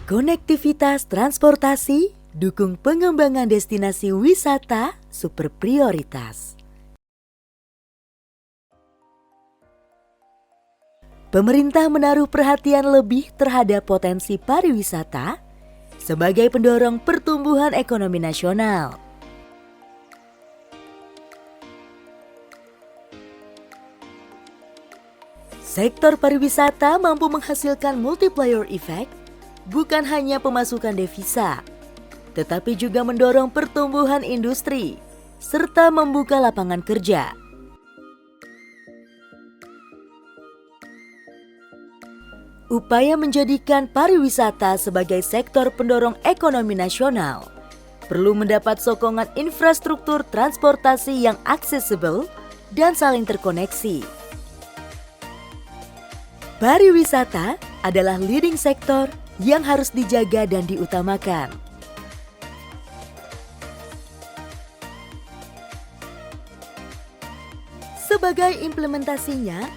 Konektivitas transportasi dukung pengembangan destinasi wisata super prioritas. Pemerintah menaruh perhatian lebih terhadap potensi pariwisata sebagai pendorong pertumbuhan ekonomi nasional. Sektor pariwisata mampu menghasilkan multiplier effect, bukan hanya pemasukan devisa, tetapi juga mendorong pertumbuhan industri, serta membuka lapangan kerja. Upaya menjadikan pariwisata sebagai sektor pendorong ekonomi nasional perlu mendapat sokongan infrastruktur transportasi yang aksesibel dan saling terkoneksi. Pariwisata adalah leading sektor yang harus dijaga dan diutamakan. Sebagai implementasinya,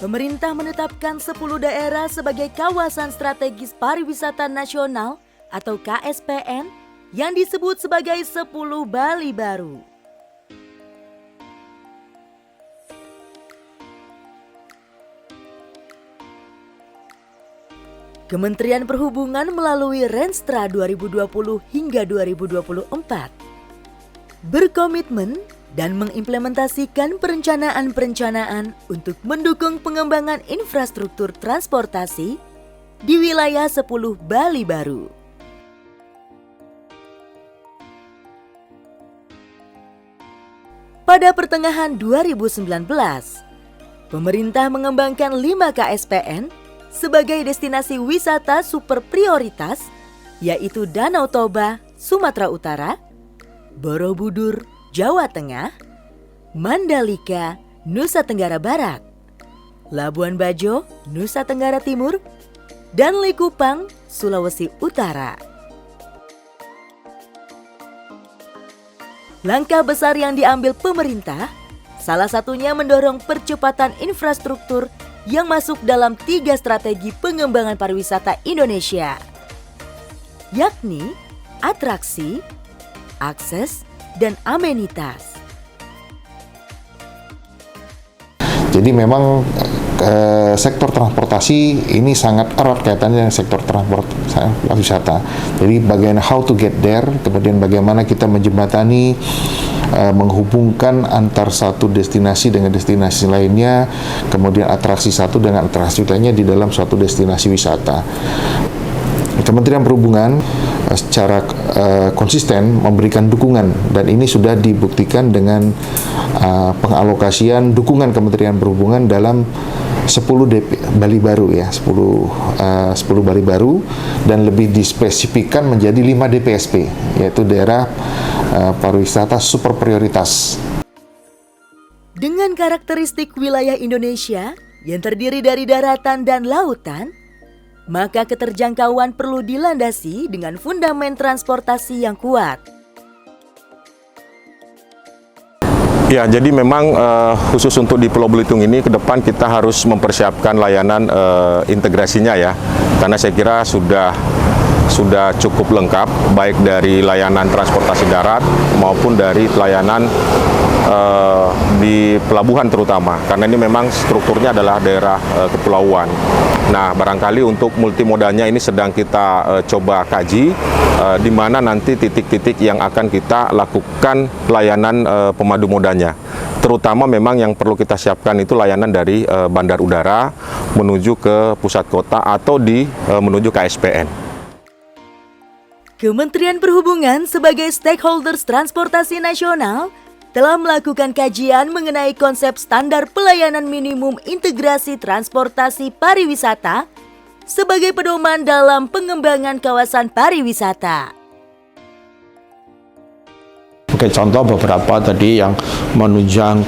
pemerintah menetapkan 10 daerah sebagai kawasan strategis pariwisata nasional atau KSPN yang disebut sebagai 10 Bali Baru. Kementerian Perhubungan melalui Renstra 2020 hingga 2024 berkomitmen dan mengimplementasikan perencanaan-perencanaan untuk mendukung pengembangan infrastruktur transportasi di wilayah 10 Bali Baru. Pada pertengahan 2019, pemerintah mengembangkan 5 KSPN sebagai destinasi wisata super prioritas, yaitu Danau Toba, Sumatera Utara, Borobudur, Jawa Tengah, Mandalika, Nusa Tenggara Barat, Labuan Bajo, Nusa Tenggara Timur, dan Likupang, Sulawesi Utara. Langkah besar yang diambil pemerintah, salah satunya mendorong percepatan infrastruktur yang masuk dalam 3 strategi pengembangan pariwisata Indonesia, yakni atraksi, akses, dan amenitas. Jadi memang sektor transportasi ini sangat erat kaitannya dengan sektor transportasi wisata. Jadi bagaimana how to get there, kemudian bagaimana kita menjembatani, menghubungkan antar satu destinasi dengan destinasi lainnya, kemudian atraksi satu dengan atraksi lainnya di dalam suatu destinasi wisata. Kementerian Perhubungan secara konsisten memberikan dukungan, dan ini sudah dibuktikan dengan pengalokasian dukungan Kementerian Perhubungan dalam 10 Bali Baru ya, 10 Bali Baru, dan lebih dispesifikkan menjadi 5 DPSP, yaitu daerah pariwisata super prioritas. Dengan karakteristik wilayah Indonesia yang terdiri dari daratan dan lautan, maka keterjangkauan perlu dilandasi dengan fundamen transportasi yang kuat. Ya, jadi memang khusus untuk di Pulau Belitung ini ke depan kita harus mempersiapkan layanan integrasinya ya, karena saya kira sudah cukup lengkap baik dari layanan transportasi darat maupun dari layanan di pelabuhan terutama, karena ini memang strukturnya adalah daerah kepulauan. Nah, barangkali untuk multimodalnya ini sedang kita coba kaji di mana nanti titik-titik yang akan kita lakukan layanan pemadu modanya. Terutama memang yang perlu kita siapkan itu layanan dari bandar udara menuju ke pusat kota atau menuju KSPN. Kementerian Perhubungan sebagai stakeholders transportasi nasional telah melakukan kajian mengenai konsep standar pelayanan minimum integrasi transportasi pariwisata sebagai pedoman dalam pengembangan kawasan pariwisata. Oke, contoh beberapa tadi yang menunjang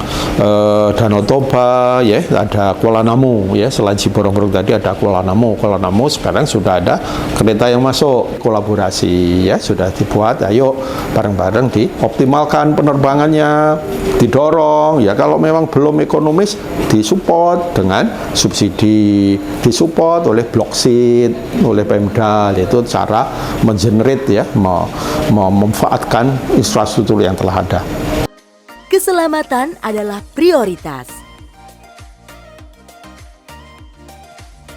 Danau Toba, ya ada Kuala Namu, ya selain Ciborong tadi ada Kuala Namu. Kuala Namu sekarang sudah ada kereta yang masuk, kolaborasi ya sudah dibuat. Ayo bareng-bareng dioptimalkan penerbangannya. didorong ya, kalau memang belum ekonomis disupport dengan subsidi, disupport oleh Bloksit, oleh Pemda. Itu cara mengenerate ya, memanfaatkan infrastruktur yang telah ada. Keselamatan adalah prioritas.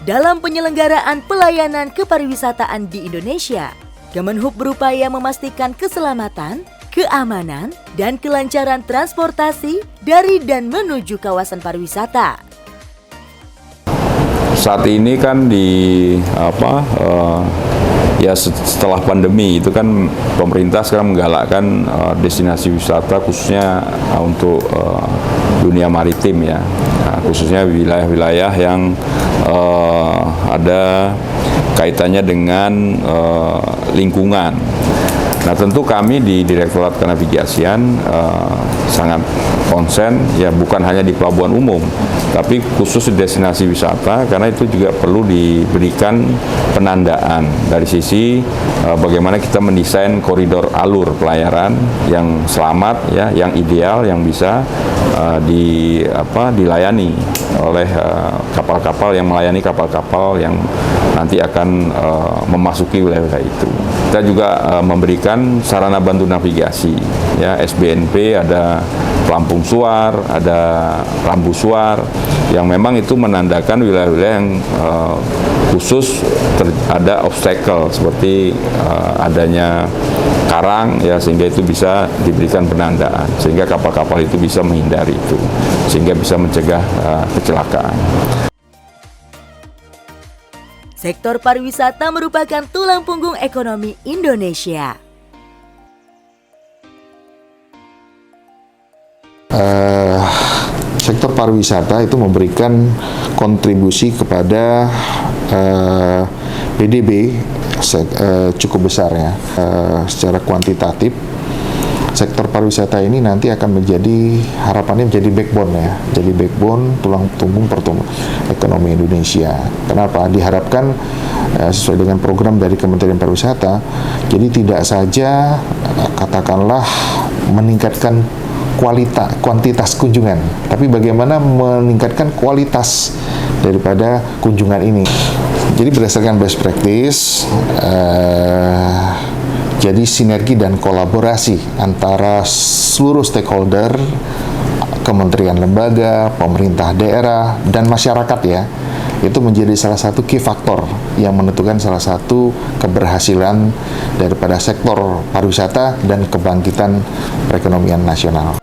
Dalam penyelenggaraan pelayanan kepariwisataan di Indonesia, Kemenhub berupaya memastikan keselamatan, keamanan, dan kelancaran transportasi dari dan menuju kawasan pariwisata. Saat ini kan ya setelah pandemi itu kan pemerintah sekarang menggalakkan destinasi wisata khususnya untuk dunia maritim ya, khususnya wilayah-wilayah yang ada kaitannya dengan lingkungan. Nah, tentu kami di Direktorat Kenavigasian sangat konsen ya, bukan hanya di pelabuhan umum, tapi khusus di destinasi wisata, karena itu juga perlu diberikan penandaan dari sisi bagaimana kita mendesain koridor alur pelayaran yang selamat ya, yang ideal, yang bisa dilayani oleh kapal-kapal yang melayani kapal-kapal yang nanti akan memasuki wilayah-wilayah itu. Kita juga memberikan sarana bantu navigasi ya, SBNP, ada pelampung suar, ada rambu suar yang memang itu menandakan wilayah-wilayah yang khusus ada obstacle seperti adanya karang ya, sehingga itu bisa diberikan penandaan sehingga kapal-kapal itu bisa menghindari itu, sehingga bisa mencegah kecelakaan. Sektor pariwisata merupakan tulang punggung ekonomi Indonesia. Sektor pariwisata itu memberikan kontribusi kepada PDB cukup besar ya. Secara kuantitatif, sektor pariwisata ini nanti akan menjadi, harapannya menjadi backbone ya, jadi backbone, tulang punggung pertumbuhan ekonomi Indonesia. Kenapa? Diharapkan sesuai dengan program dari Kementerian Pariwisata, jadi tidak saja katakanlah meningkatkan kuantitas kunjungan, tapi bagaimana meningkatkan kualitas daripada kunjungan ini. Jadi berdasarkan best practice, jadi sinergi dan kolaborasi antara seluruh stakeholder, kementerian lembaga, pemerintah daerah, dan masyarakat ya, itu menjadi salah satu key faktor yang menentukan salah satu keberhasilan daripada sektor pariwisata dan kebangkitan perekonomian nasional.